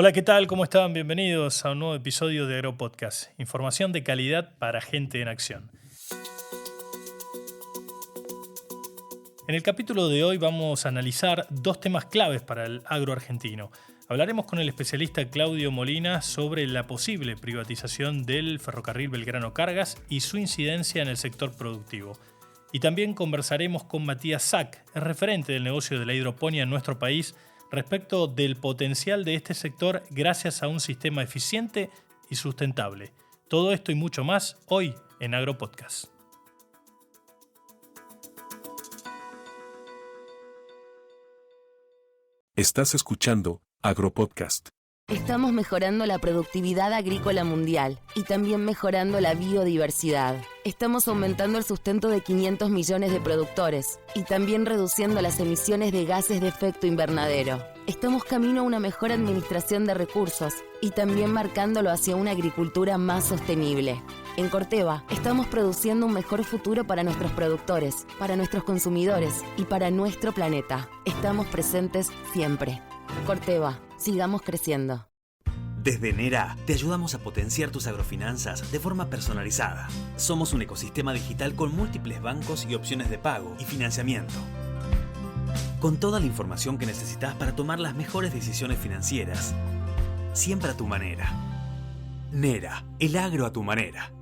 Hola, ¿qué tal? ¿Cómo están? Bienvenidos a un nuevo episodio de Agropodcast. Información de calidad para gente en acción. En el capítulo de hoy vamos a analizar dos temas claves para el agro argentino. Hablaremos con el especialista Claudio Molina sobre la posible privatización del ferrocarril Belgrano Cargas y su incidencia en el sector productivo. Y también conversaremos con Matías Sack, el referente del negocio de la hidroponía en nuestro país, respecto del potencial de este sector gracias a un sistema eficiente y sustentable. Todo esto y mucho más hoy en Agropodcast. Estás escuchando Agropodcast. Estamos mejorando la productividad agrícola mundial y también mejorando la biodiversidad. Estamos aumentando el sustento de 500 millones de productores y también reduciendo las emisiones de gases de efecto invernadero. Estamos camino a una mejor administración de recursos y también marcándolo hacia una agricultura más sostenible. En Corteva, estamos produciendo un mejor futuro para nuestros productores, para nuestros consumidores y para nuestro planeta. Estamos presentes siempre. Corteva, sigamos creciendo. Desde NERA te ayudamos a potenciar tus agrofinanzas de forma personalizada. Somos un ecosistema digital con múltiples bancos y opciones de pago y financiamiento. Con toda la información que necesitas para tomar las mejores decisiones financieras. Siempre a tu manera. NERA, el agro a tu manera.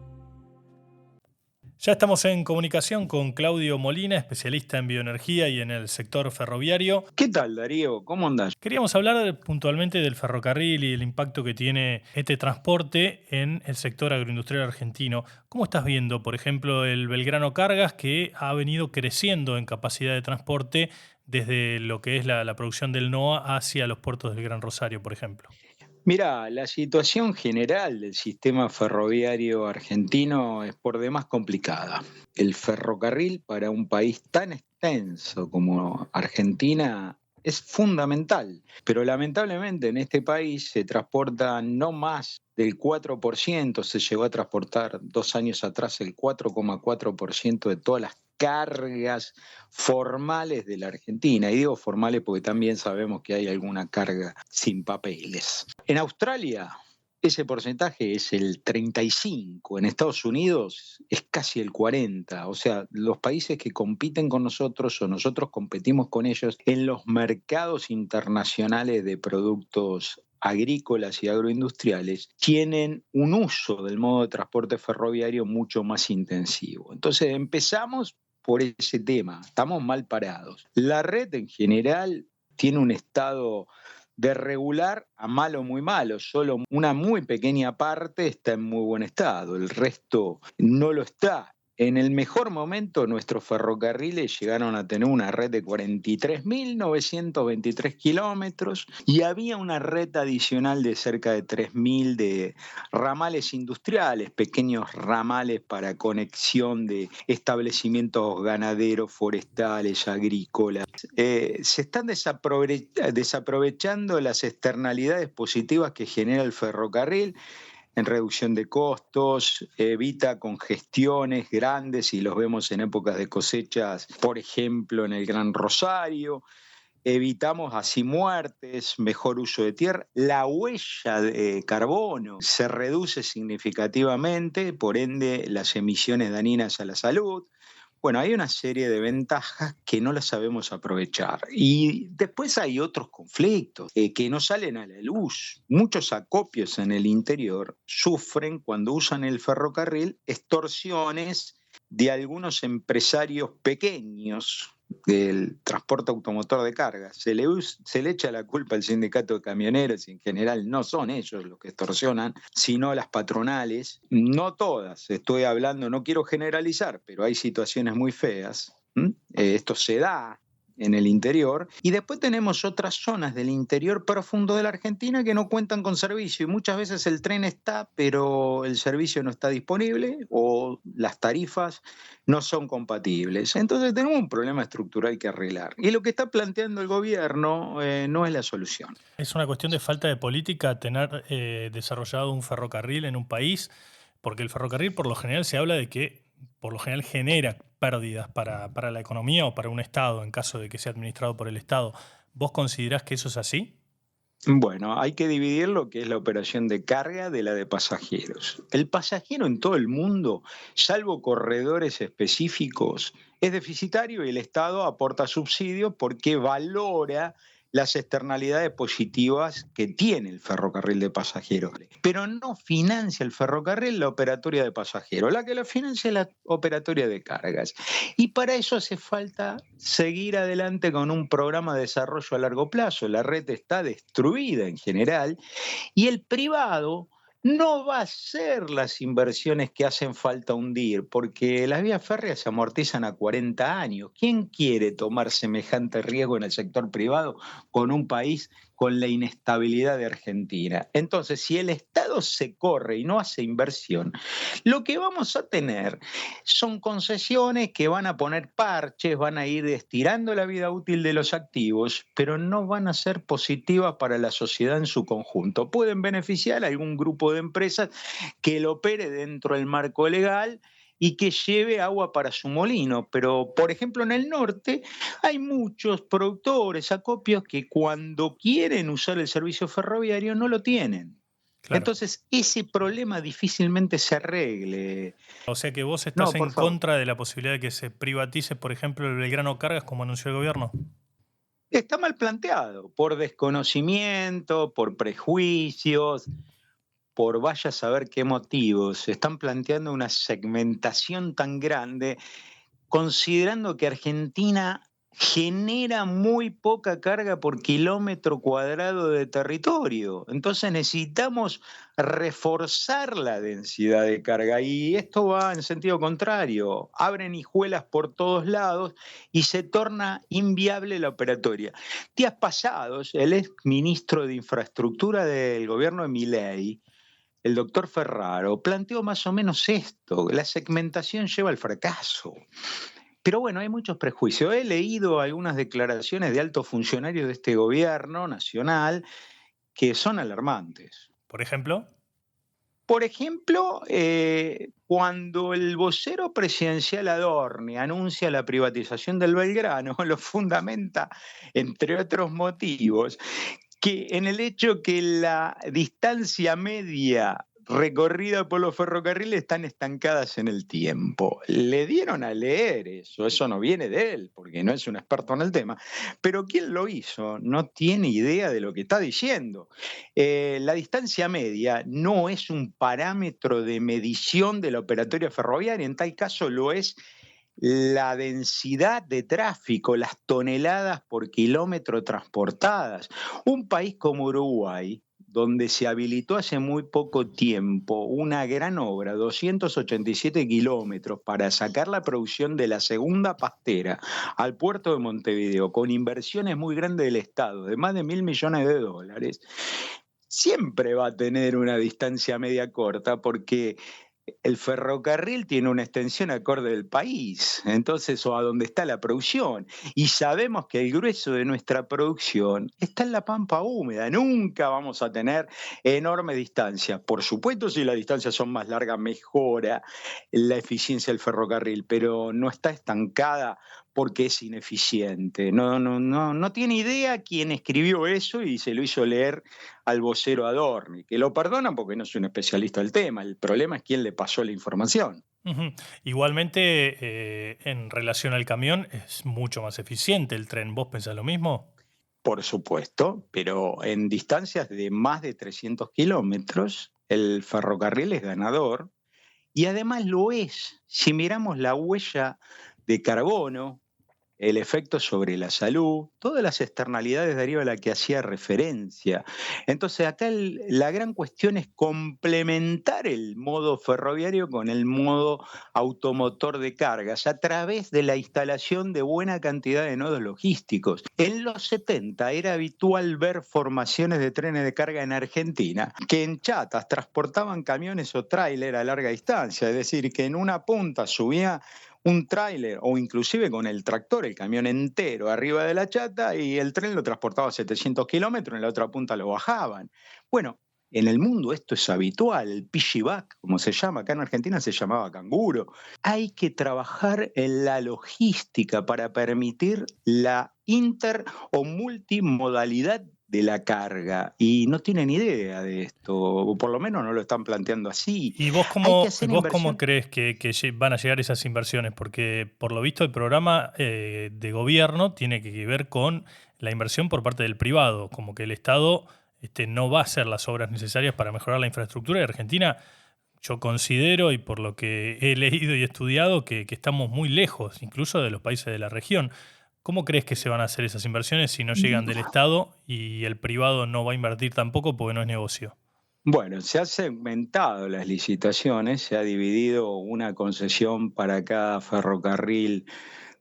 Ya estamos en comunicación con Claudio Molina, especialista en bioenergía y en el sector ferroviario. ¿Qué tal, Darío? ¿Cómo andás? Queríamos hablar puntualmente del ferrocarril y el impacto que tiene este transporte en el sector agroindustrial argentino. ¿Cómo estás viendo, por ejemplo, el Belgrano Cargas, que ha venido creciendo en capacidad de transporte desde lo que es la producción del NOA hacia los puertos del Gran Rosario, por ejemplo? Mira, la situación general del sistema ferroviario argentino es por demás complicada. El ferrocarril para un país tan extenso como Argentina es fundamental, pero lamentablemente en este país se transporta no más del 4%, se llegó a transportar 2 años atrás el 4,4% de todas las cargas formales de la Argentina. Y digo formales porque también sabemos que hay alguna carga sin papeles. En Australia ese porcentaje es el 35%, en Estados Unidos es casi el 40%, o sea, los países que compiten con nosotros o nosotros competimos con ellos en los mercados internacionales de productos agrícolas y agroindustriales tienen un uso del modo de transporte ferroviario mucho más intensivo. Entonces empezamos por ese tema, estamos mal parados. La red en general tiene un estado de regular a malo muy malo, solo una muy pequeña parte está en muy buen estado, el resto no lo está. En el mejor momento nuestros ferrocarriles llegaron a tener una red de 43.923 kilómetros y había una red adicional de cerca de 3.000 de ramales industriales, pequeños ramales para conexión de establecimientos ganaderos, forestales, agrícolas. Se están desaprovechando las externalidades positivas que genera el ferrocarril en reducción de costos, evita congestiones grandes y los vemos en épocas de cosechas, por ejemplo en el Gran Rosario. Evitamos así muertes, mejor uso de tierra, la huella de carbono se reduce significativamente, por ende las emisiones dañinas a la salud. Bueno, hay una serie de ventajas que no las sabemos aprovechar. Y después hay otros conflictos que no salen a la luz. Muchos acopios en el interior sufren cuando usan el ferrocarril extorsiones de algunos empresarios pequeños del transporte automotor de carga. Se le echa la culpa al sindicato de camioneros y en general no son ellos los que extorsionan, sino las patronales. No todas, estoy hablando, no quiero generalizar, pero hay situaciones muy feas. Esto se da en el interior, y después tenemos otras zonas del interior profundo de la Argentina que no cuentan con servicio, y muchas veces el tren está, pero el servicio no está disponible o las tarifas no son compatibles. Entonces tenemos un problema estructural que arreglar, y lo que está planteando el gobierno no es la solución. Es una cuestión de falta de política tener desarrollado un ferrocarril en un país, porque el ferrocarril por lo general se habla de que por lo general genera pérdidas para la economía o para un Estado en caso de que sea administrado por el Estado. ¿Vos considerás que eso es así? Bueno, hay que dividir lo que es la operación de carga de la de pasajeros. El pasajero en todo el mundo, salvo corredores específicos, es deficitario y el Estado aporta subsidios porque valora las externalidades positivas que tiene el ferrocarril de pasajeros. Pero no financia el ferrocarril la operatoria de pasajeros, la que la financia es la operatoria de cargas. Y para eso hace falta seguir adelante con un programa de desarrollo a largo plazo. La red está destruida en general y el privado no va a hacer las inversiones que hacen falta hundir, porque las vías férreas se amortizan a 40 años. ¿Quién quiere tomar semejante riesgo en el sector privado con un país con la inestabilidad de Argentina? Entonces, si el Estado se corre y no hace inversión, lo que vamos a tener son concesiones que van a poner parches, van a ir estirando la vida útil de los activos, pero no van a ser positivas para la sociedad en su conjunto. Pueden beneficiar a algún grupo de empresas que lo opere dentro del marco legal y que lleve agua para su molino. Pero, por ejemplo, en el norte hay muchos productores, acopios, que cuando quieren usar el servicio ferroviario no lo tienen. Claro. Entonces, ese problema difícilmente se arregle. O sea que vos estás No, por en favor. contra de la posibilidad de que se privatice, por ejemplo, el Belgrano Cargas, como anunció el gobierno. Está mal planteado, por desconocimiento, por prejuicios, por vaya a saber qué motivos. Están planteando una segmentación tan grande, considerando que Argentina genera muy poca carga por kilómetro cuadrado de territorio. Entonces necesitamos reforzar la densidad de carga y esto va en sentido contrario. Abren hijuelas por todos lados y se torna inviable la operatoria. Días pasados, el ex ministro de Infraestructura del gobierno de Milei, el doctor Ferraro, planteó más o menos esto: la segmentación lleva al fracaso. Pero bueno, hay muchos prejuicios. He leído algunas declaraciones de altos funcionarios de este gobierno nacional que son alarmantes. Por ejemplo, Por ejemplo, cuando el vocero presidencial Adorni anuncia la privatización del Belgrano, lo fundamenta, entre otros motivos, que en el hecho que la distancia media recorrida por los ferrocarriles están estancadas en el tiempo. Le dieron a leer eso no viene de él, porque no es un experto en el tema, pero quien lo hizo no tiene idea de lo que está diciendo. La distancia media no es un parámetro de medición de la operatoria ferroviaria, en tal caso lo es la densidad de tráfico, las toneladas por kilómetro transportadas. Un país como Uruguay, donde se habilitó hace muy poco tiempo una gran obra, 287 kilómetros, para sacar la producción de la segunda pastera al puerto de Montevideo, con inversiones muy grandes del Estado, de más de $1.000 millones, siempre va a tener una distancia media corta, porque el ferrocarril tiene una extensión acorde del país, entonces, o a donde está la producción. Y sabemos que el grueso de nuestra producción está en la pampa húmeda. Nunca vamos a tener enormes distancias. Por supuesto, si las distancias son más largas, mejora la eficiencia del ferrocarril, pero no está estancada porque es ineficiente. No tiene idea quién escribió eso y se lo hizo leer al vocero Adorni, que lo perdonan porque no es un especialista del tema. El problema es quién le pasó la información. Uh-huh. Igualmente, en relación al camión, es mucho más eficiente el tren. ¿Vos pensás lo mismo? Por supuesto, pero en distancias de más de 300 kilómetros, el ferrocarril es ganador y además lo es. Si miramos la huella de carbono, el efecto sobre la salud, todas las externalidades de arriba a la que hacía referencia. Entonces acá la gran cuestión es complementar el modo ferroviario con el modo automotor de cargas a través de la instalación de buena cantidad de nodos logísticos. En los 70 era habitual ver formaciones de trenes de carga en Argentina que en chatas transportaban camiones o tráiler a larga distancia, es decir, que en una punta subía un tráiler o inclusive con el tractor, el camión entero arriba de la chata, y el tren lo transportaba a 700 kilómetros, en la otra punta lo bajaban. Bueno, en el mundo esto es habitual, el piggyback, como se llama, acá en Argentina se llamaba canguro. Hay que trabajar en la logística para permitir la inter o multimodalidad de la carga y no tienen idea de esto, o por lo menos no lo están planteando así. ¿Y vos Hay que cómo, hacer vos cómo inversión. crees que van a llegar esas inversiones? Porque por lo visto el programa de gobierno tiene que ver con la inversión por parte del privado, como que el Estado no va a hacer las obras necesarias para mejorar la infraestructura de Argentina. Yo considero, y por lo que he leído y estudiado, que estamos muy lejos, incluso de los países de la región. ¿Cómo crees que se van a hacer esas inversiones si no llegan del Estado y el privado no va a invertir tampoco porque no es negocio? Bueno, se han segmentado las licitaciones, se ha dividido una concesión para cada ferrocarril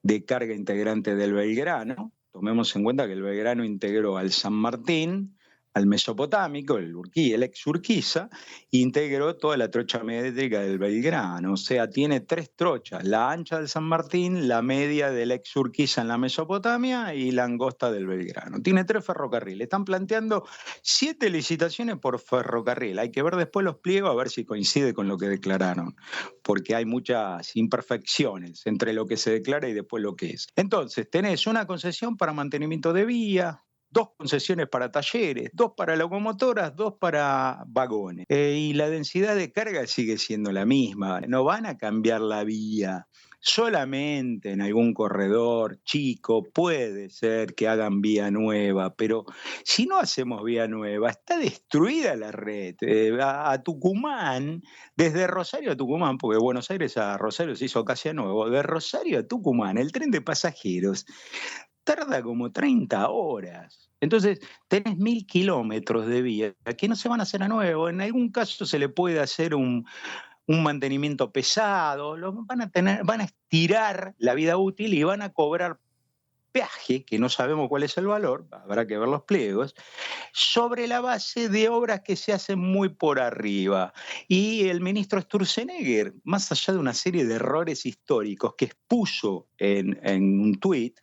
de carga integrante del Belgrano. Tomemos en cuenta que el Belgrano integró al San Martín, al Mesopotámico, el ex Urquiza, e integró toda la trocha métrica del Belgrano. O sea, tiene 3 trochas: la ancha del San Martín, la media del ex Urquiza en la Mesopotamia y la angosta del Belgrano. Tiene 3 ferrocarriles. Están planteando 7 licitaciones por ferrocarril. Hay que ver después los pliegos a ver si coincide con lo que declararon, porque hay muchas imperfecciones entre lo que se declara y después lo que es. Entonces, tenés una concesión para mantenimiento de vía, 2 concesiones para talleres, 2 para locomotoras, 2 para vagones. Y la densidad de carga sigue siendo la misma. No van a cambiar la vía. Solamente en algún corredor chico puede ser que hagan vía nueva, pero si no hacemos vía nueva, está destruida la red. A Tucumán, desde Rosario a Tucumán, porque de Buenos Aires a Rosario se hizo casi a nuevo, de Rosario a Tucumán, el tren de pasajeros tarda como 30 horas. Entonces, tenés 1000 kilómetros de vía que no se van a hacer a nuevo. En algún caso se le puede hacer un mantenimiento pesado, van a estirar la vida útil y van a cobrar peaje, que no sabemos cuál es el valor, habrá que ver los pliegos, sobre la base de obras que se hacen muy por arriba. Y el ministro Sturzenegger, más allá de una serie de errores históricos que expuso en un tuit,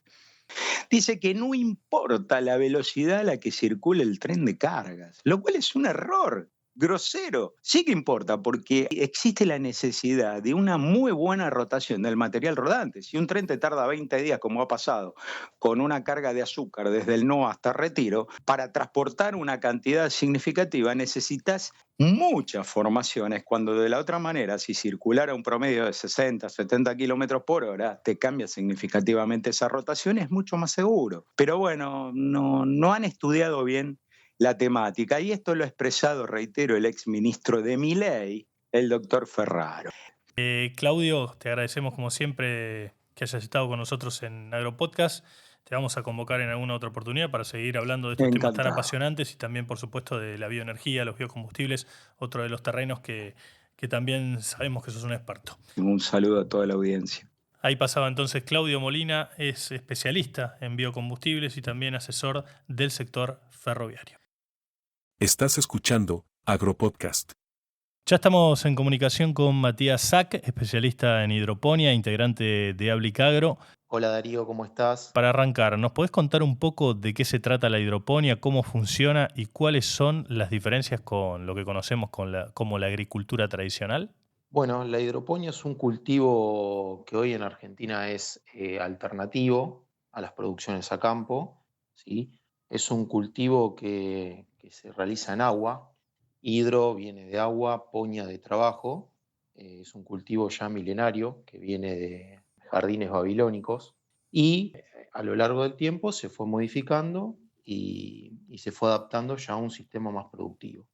dice que no importa la velocidad a la que circula el tren de cargas, lo cual es un error grosero. Sí que importa, porque existe la necesidad de una muy buena rotación del material rodante. Si un tren te tarda 20 días, como ha pasado, con una carga de azúcar desde el NOA hasta Retiro, para transportar una cantidad significativa necesitas muchas formaciones, cuando de la otra manera, si circulara un promedio de 60, 70 kilómetros por hora, te cambia significativamente esa rotación, es mucho más seguro. Pero bueno, no han estudiado bien la temática, y esto lo ha expresado, reitero, el ex ministro de Milei, el doctor Ferraro. Claudio, te agradecemos como siempre que hayas estado con nosotros en AgroPodcast. Te vamos a convocar en alguna otra oportunidad para seguir hablando de estos temas tan apasionantes y también, por supuesto, de la bioenergía, los biocombustibles, otro de los terrenos que también sabemos que sos un experto. Un saludo a toda la audiencia. Ahí pasaba entonces Claudio Molina, es especialista en biocombustibles y también asesor del sector ferroviario. Estás escuchando AgroPodcast. Ya estamos en comunicación con Matías Sack, especialista en hidroponía, integrante de Ablic Agro. Hola Darío, ¿cómo estás? Para arrancar, ¿nos podés contar un poco de qué se trata la hidroponía, cómo funciona y cuáles son las diferencias con lo que conocemos como la agricultura tradicional? Bueno, la hidroponía es un cultivo que hoy en Argentina es alternativo a las producciones a campo, ¿sí? Es un cultivo que se realiza en agua. Hidro viene de agua, poña de trabajo. Es un cultivo ya milenario que viene de jardines babilónicos y a lo largo del tiempo se fue modificando y se fue adaptando ya a un sistema más productivo.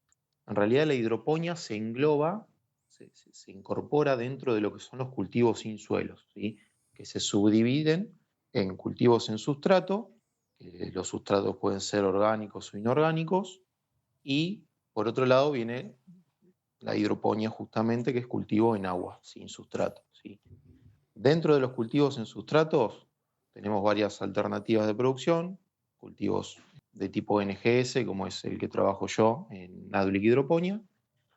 En realidad la hidroponía se engloba, se incorpora dentro de lo que son los cultivos sin suelos, ¿sí? Que se subdividen en cultivos en sustrato. Los sustratos pueden ser orgánicos o inorgánicos, y por otro lado viene la hidroponía justamente, que es cultivo en agua, sin sustrato, ¿sí? Dentro de los cultivos en sustratos tenemos varias alternativas de producción, cultivos de tipo NGS, como es el que trabajo yo en Ablic Hidroponía,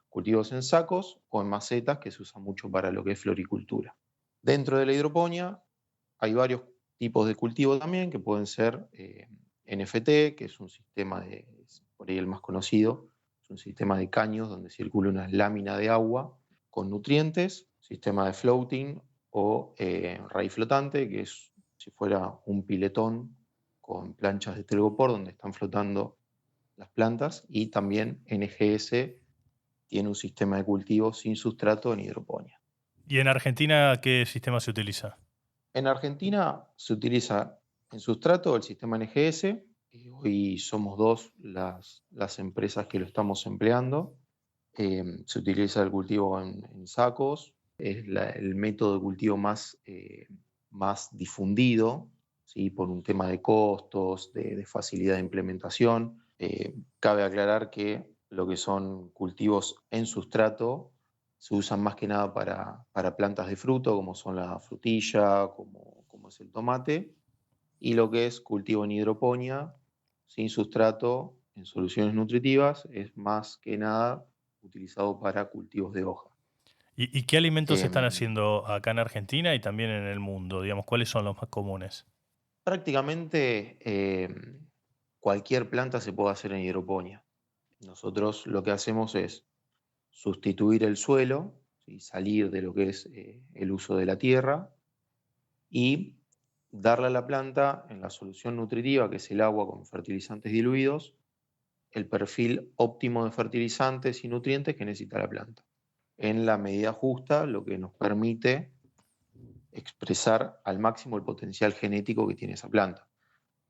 cultivos en sacos o en macetas, que se usa mucho para lo que es floricultura. Dentro de la hidroponía hay varios tipos de cultivo también, que pueden ser NFT, que es un sistema por ahí el más conocido, es un sistema de caños donde circula una lámina de agua con nutrientes, sistema de floating o raíz flotante, que es si fuera un piletón con planchas de telgopor donde están flotando las plantas, y también NGS tiene un sistema de cultivo sin sustrato en hidroponía. ¿Y en Argentina qué sistema se utiliza? En Argentina se utiliza en sustrato el sistema NGS, y hoy somos dos las empresas que lo estamos empleando. Se utiliza el cultivo en sacos, es el método de cultivo más difundido, ¿sí? Por un tema de costos, de facilidad de implementación. Cabe aclarar que lo que son cultivos en sustrato se usan más que nada para plantas de fruto, como son la frutilla, como es el tomate, y lo que es cultivo en hidroponía, sin sustrato, en soluciones nutritivas, es más que nada utilizado para cultivos de hoja. ¿Y qué alimentos se están Em, haciendo acá en Argentina y también en el mundo? Digamos, ¿cuáles son los más comunes? Prácticamente cualquier planta se puede hacer en hidroponía. Nosotros lo que hacemos es sustituir el suelo, ¿sí? Salir de lo que es el uso de la tierra y darle a la planta en la solución nutritiva, que es el agua con fertilizantes diluidos, el perfil óptimo de fertilizantes y nutrientes que necesita la planta, en la medida justa, lo que nos permite expresar al máximo el potencial genético que tiene esa planta.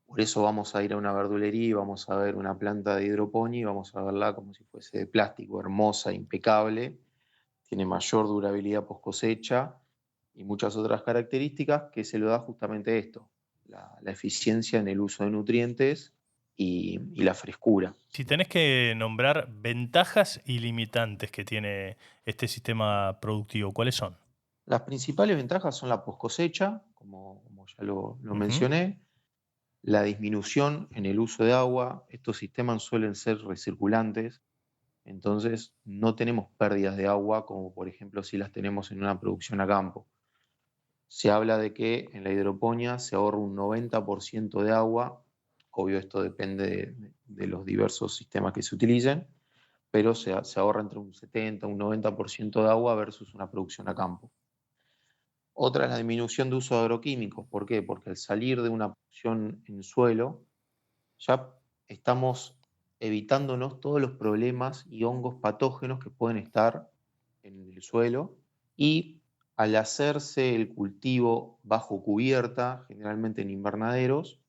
Por eso vamos a ir a una verdulería y vamos a ver una planta de hidroponía y vamos a verla como si fuese de plástico, hermosa, impecable, tiene mayor durabilidad post cosecha y muchas otras características que se lo da justamente esto, la eficiencia en el uso de nutrientes y la frescura. Si tenés que nombrar ventajas y limitantes que tiene este sistema productivo, ¿cuáles son? Las principales ventajas son la post cosecha, como ya lo mencioné, la disminución en el uso de agua. Estos sistemas suelen ser recirculantes, entonces no tenemos pérdidas de agua como por ejemplo si las tenemos en una producción a campo. Se habla de que en la hidroponía se ahorra un 90% de agua, obvio esto depende de los diversos sistemas que se utilicen, pero se ahorra entre un 70 y un 90% de agua versus una producción a campo. Otra es la disminución de uso de agroquímicos. ¿Por qué? Porque al salir de una producción en suelo, ya estamos evitándonos todos los problemas y hongos patógenos que pueden estar en el suelo, y al hacerse el cultivo bajo cubierta, generalmente en invernaderos,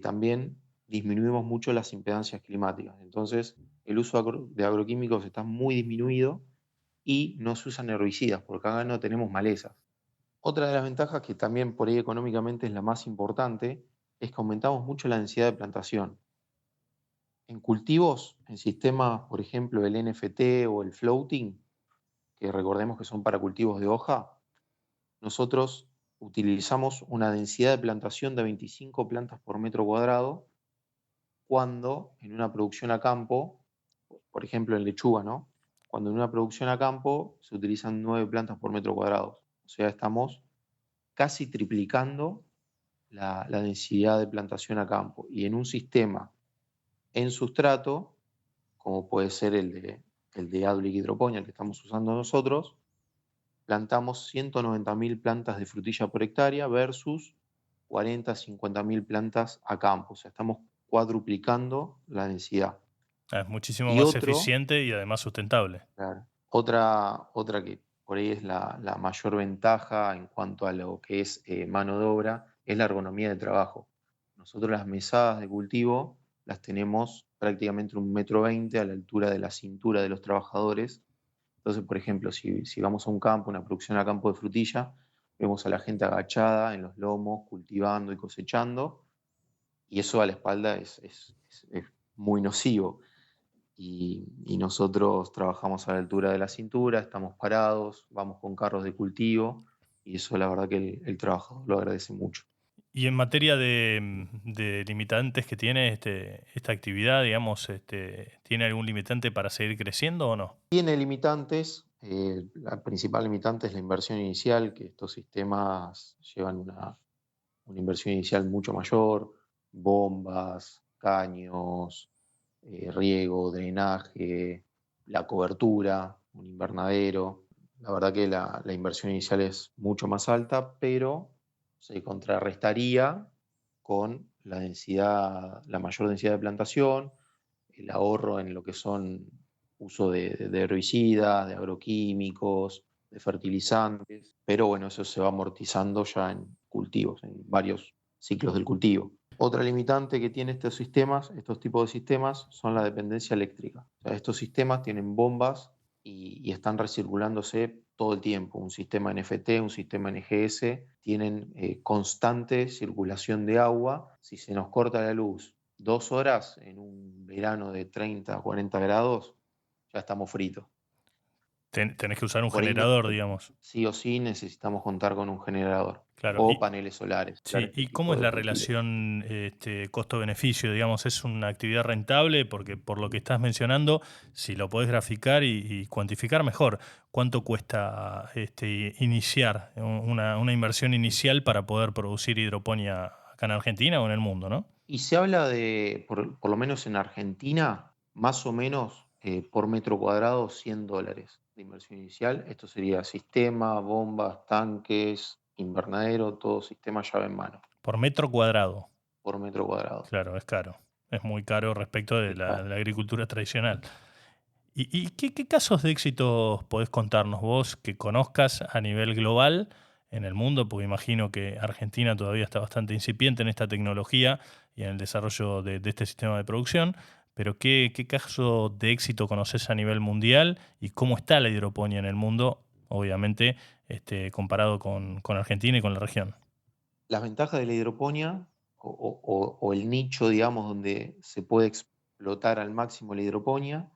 también disminuimos mucho las impedancias climáticas. Entonces, el uso de agroquímicos está muy disminuido y no se usan herbicidas, porque acá no tenemos malezas. Otra de las ventajas, que también por ahí económicamente es la más importante, es que aumentamos mucho la densidad de plantación. En cultivos, en sistemas, por ejemplo, el NFT o el floating, que recordemos que son para cultivos de hoja, nosotros utilizamos una densidad de plantación de 25 plantas por metro cuadrado, cuando en una producción a campo, por ejemplo en lechuga, ¿no? Cuando en una producción a campo se utilizan 9 plantas por metro cuadrado. O sea, estamos casi triplicando la densidad de plantación a campo. Y en un sistema en sustrato, como puede ser el de Adulic hidroponía, el que estamos usando nosotros, plantamos 190.000 plantas de frutilla por hectárea versus 40, 50.000 plantas a campo. O sea, estamos cuadruplicando la densidad. Es muchísimo Y más eficiente y además sustentable. Claro, otra que por ahí es la mayor ventaja en cuanto a lo que es mano de obra, es la ergonomía de trabajo. Nosotros las mesadas de cultivo las tenemos prácticamente 1,20 m a la altura de la cintura de los trabajadores. Entonces, por ejemplo, si vamos a un campo, una producción a campo de frutilla, vemos a la gente agachada en los lomos, cultivando y cosechando, y eso a la espalda es muy nocivo. Y nosotros trabajamos a la altura de la cintura, estamos parados, vamos con carros de cultivo, y eso la verdad que el trabajador lo agradece mucho. Y en materia de limitantes que tiene esta actividad, digamos, ¿tiene algún limitante para seguir creciendo o no? Tiene limitantes. La principal limitante es la inversión inicial, que estos sistemas llevan una inversión inicial mucho mayor, bombas, caños, riego, drenaje, la cobertura, un invernadero. La verdad que la inversión inicial es mucho más alta, pero se contrarrestaría con la mayor densidad de plantación, el ahorro en lo que son uso de herbicidas, de agroquímicos, de fertilizantes, pero bueno, eso se va amortizando ya en cultivos, en varios ciclos del cultivo. Otra limitante que tiene estos tipos de sistemas, son la dependencia eléctrica. O sea, estos sistemas tienen bombas y están recirculándose todo el tiempo. Un sistema NFT, un sistema NGS, tienen constante circulación de agua. Si se nos corta la luz 2 horas en un verano de 30 a 40 grados, ya estamos fritos. Tenés que usar un generador, digamos. Sí o sí necesitamos contar con un generador. Claro. O paneles solares. Sí. ¿Y cómo es la relación costo-beneficio? Digamos, ¿es una actividad rentable? Porque por lo que estás mencionando, si lo podés graficar y cuantificar mejor, ¿cuánto cuesta iniciar una inversión inicial para poder producir hidroponía acá en Argentina o en el mundo, ¿no? Y se habla de, por lo menos en Argentina, más o menos por metro cuadrado $100 de inversión inicial. Esto sería sistema, bombas, tanques, invernadero, todo sistema llave en mano. ¿Por metro cuadrado? Por metro cuadrado. Claro, es caro. Es muy caro respecto de la agricultura tradicional. ¿Y qué casos de éxito podés contarnos vos que conozcas a nivel global en el mundo? Porque imagino que Argentina todavía está bastante incipiente en esta tecnología y en el desarrollo de este sistema de producción. Pero ¿qué caso de éxito conoces a nivel mundial y cómo está la hidroponía en el mundo, obviamente, comparado con Argentina y con la región? Las ventajas de la hidroponía o el nicho, digamos, donde se puede explotar al máximo la hidroponía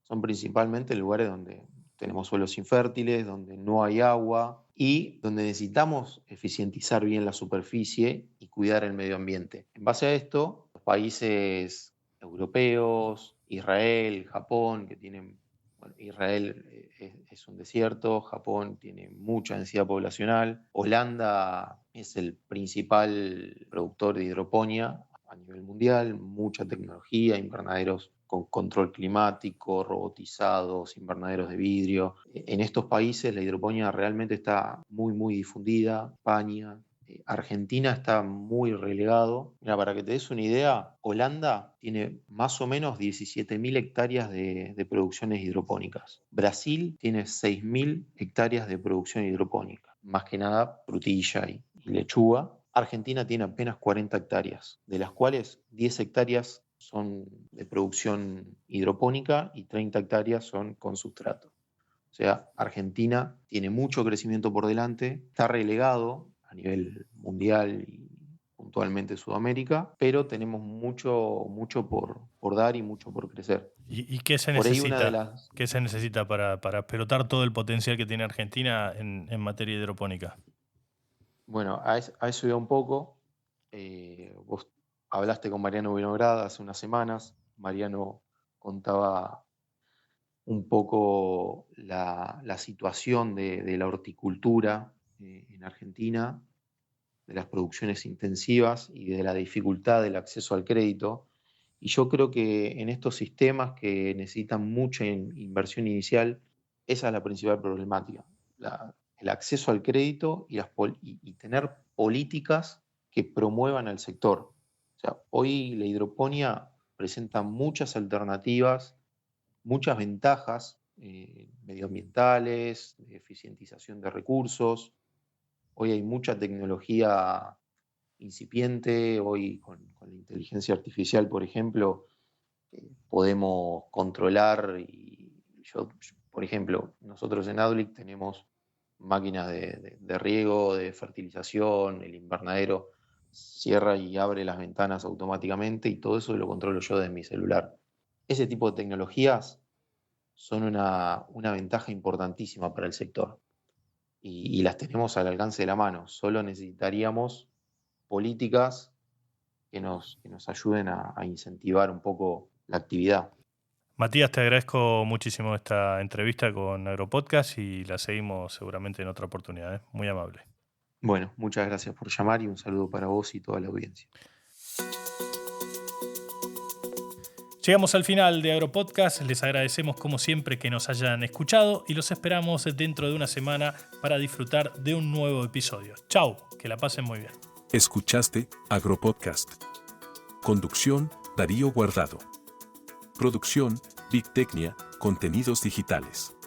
son principalmente lugares donde tenemos suelos infértiles, donde no hay agua y donde necesitamos eficientizar bien la superficie y cuidar el medio ambiente. En base a esto, los países europeos, Israel, Japón, que tienen, bueno, Israel es un desierto, Japón tiene mucha densidad poblacional, Holanda es el principal productor de hidroponía a nivel mundial, mucha tecnología, invernaderos con control climático, robotizados, invernaderos de vidrio. En estos países la hidroponía realmente está muy, muy difundida. España, Argentina está muy relegado. Mira, para que te des una idea, Holanda tiene más o menos 17.000 hectáreas de producciones hidropónicas. Brasil tiene 6.000 hectáreas de producción hidropónica. Más que nada frutilla y lechuga. Argentina tiene apenas 40 hectáreas, de las cuales 10 hectáreas son de producción hidropónica y 30 hectáreas son con sustrato. O sea, Argentina tiene mucho crecimiento por delante, está relegado a nivel mundial y puntualmente Sudamérica, pero tenemos mucho por dar y mucho por crecer. ¿Y qué se necesita? ¿Qué se necesita para explotar todo el potencial que tiene Argentina en materia hidropónica? Bueno, a eso iba un poco. Vos hablaste con Mariano Vinograd hace unas semanas. Mariano contaba un poco la situación de la horticultura en Argentina, de las producciones intensivas y de la dificultad del acceso al crédito. Y yo creo que en estos sistemas que necesitan mucha inversión inicial, esa es la principal problemática. El acceso al crédito y tener políticas que promuevan al sector. O sea, hoy la hidroponía presenta muchas alternativas, muchas ventajas medioambientales, de eficientización de recursos. Hoy hay mucha tecnología incipiente. Hoy con la inteligencia artificial, por ejemplo, podemos controlar. Por ejemplo, nosotros en Aulic tenemos máquinas de riego, de fertilización, el invernadero cierra y abre las ventanas automáticamente y todo eso lo controlo yo desde mi celular. Ese tipo de tecnologías son una ventaja importantísima para el sector y las tenemos al alcance de la mano. Solo necesitaríamos políticas que nos ayuden a incentivar un poco la actividad. Matías, te agradezco muchísimo esta entrevista con Agropodcast y la seguimos seguramente en otra oportunidad. Muy amable. Bueno, muchas gracias por llamar y un saludo para vos y toda la audiencia. Llegamos al final de Agropodcast. Les agradecemos como siempre que nos hayan escuchado y los esperamos dentro de una semana para disfrutar de un nuevo episodio. Chau, que la pasen muy bien. Escuchaste Agropodcast. Conducción, Darío Guardado. Producción, Big Tecnia, Contenidos Digitales.